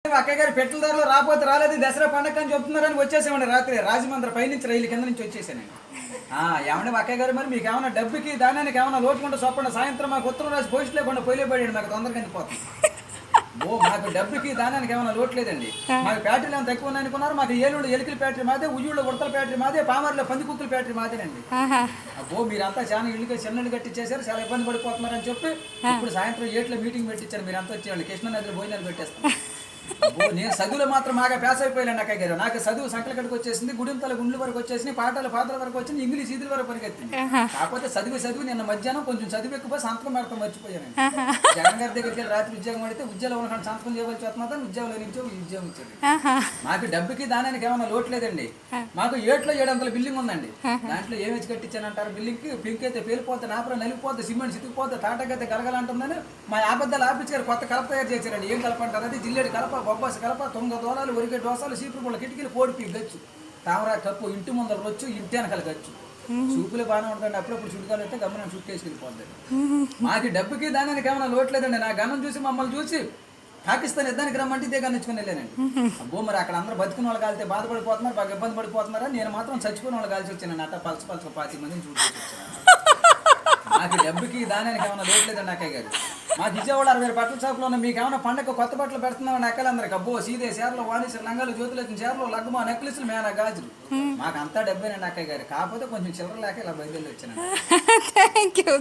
అక్కయ్య గారు పెట్రోల్ ధరలు రాకపోతే రాలేదు దసరా పండగ అని చెప్తున్నారని వచ్చేసామండి రాత్రి రాజమండ్రి పైనుంచి రైలు కింద నుంచి వచ్చేసానండి. ఏమంటే అక్కయ్య గారు మరి మీకు ఏమైనా డబ్బుకి దానానికి ఏమైనా లోటుకుంటే చొప్పండి సాయంత్రం మాకు ఉత్తరం రాసి పోస్ట్ లేకుండా పోయిపోయాడు మాకు తొందరగా వెళ్ళిపోతుంది. మాకు డబ్బుకి దానానికి ఏమైనా లోటు లేదండి. మాకు బ్యాటరీలు ఏమైనా తక్కువ ఉన్నాయి అనుకున్నారు. మాకు ఏలూరు ఎలికల బ్యాటరీ మాదే, ఉయ్యూళ్ళ ఉడతల బ్యాటరీ మాదే, పామర్లో పందికుక్కల బ్యాటరీ మాదేనండి. మీరంతా చాలా ఇల్లు చిన్న ఇల్లు కట్టించేశారు, చాలా ఇబ్బంది పడిపోతున్నారని చెప్పి ఇప్పుడు సాయంత్రం 7 మీటింగ్ పెట్టించారు. మీరు అంతా వచ్చేవాళ్ళు కృష్ణా నదిలో భోజనాలు పెట్టేస్తాం. నేను చదువులో మాత్రం బాగా పేస అయిపోయాను అక్కయ్య గారు. నాకు చదువు సంకల కడికి వచ్చేసింది, గుడింతల గుండ్ల వరకు వచ్చేసింది, పాటల వరకు వచ్చింది, ఇంగ్లీష్ ఈదుల వరకు పరిగెత్తింది. కాకపోతే చదువు నిన్న మధ్యాహ్నం కొంచెం చదువు ఎక్కువ సంతకం పెడతాం మర్చిపోయాను. జగన్ గారి దగ్గరికి వెళ్ళి రాత్రి ఉద్యోగం పడితే ఉద్యోగంలో ఉన్న సంతకం చేయవలసి వస్తున్నా ఉద్యోగంలో నుంచి ఉద్యోగం ఇచ్చాడు. మాకు డబ్బుకి దానానికి ఏమైనా లోటు లేదండి. మాకు 700 బిల్డింగ్ ఉందండి. దాంట్లో ఏమి వచ్చి కట్టించానంటారు బిల్డింగ్ కి పింక్ అయితే పేలిపోతే, నాపర నలిగిపోతే, సిమెంట్ సితికిపోతే, తాటకైతే గలగలంటుందని మా ఆబద్దాలు ఆఫీస్ గారు కొత్త కలప తయారు చేశారండి. ఏం కలప అంటారు? అది జిల్లేడు కలప, బొబ్బాసి కలప, తొంగ దోరాలు, ఒరిగే దోసాలు, సీపురు పుల్ల కిటికీలు, పోడిపి గచ్చు, తామరా కప్పు, ఇంటి ముందర రొచ్చు, ఇంటి వెనకాల గచ్చు. చూపులే బాగానే ఉంటుందండి. అప్పుడప్పుడు చుట్టుకాలు అయితే గమనం చుట్టేసుకెళ్ళిపోద్ది. మాకు డబ్బుకి దానానికి ఏమైనా లోట్లేదండి. నా గమనం చూసి మమ్మల్ని చూసి పాకిస్తాన్ యుద్ధానికి రమ్మంటే ఇదే గమనించుకుని వెళ్ళానండి. మరి అక్కడ అందరూ బతుకున్న వాళ్ళు కాలితే బాధపడిపోతున్నారు, బాగా ఇబ్బంది పడిపోతున్నారా, నేను మాత్రం చచ్చిపోయిన వాళ్ళు కాల్చి వచ్చాను. అట్ట పలస 20 మందిని చూసి వచ్చాను. మాకు డబ్బుకి దానానికి ఏమైనా లోట్లేదండి అక్కయ్య గారు. మాకు విజయవాడ 60 బట్టల షాపులో ఉన్న మీకు ఏమైనా పండగ కొత్త బట్టలు పెడుతున్నామని అక్కలందరికి అబ్బో సీదే చీరలు, వాణిజ్య లంగాలు, జ్యోతులు చీరలు, లగ్గుమా, నెక్లెస్లు, మేనా గాజులు. మాకు అంతా డబ్బేనండి అక్కయ్య గారు. కాకపోతే కొంచెం చిల్లర లేక ఇలా బయలుదేరి వచ్చాను. Thank you.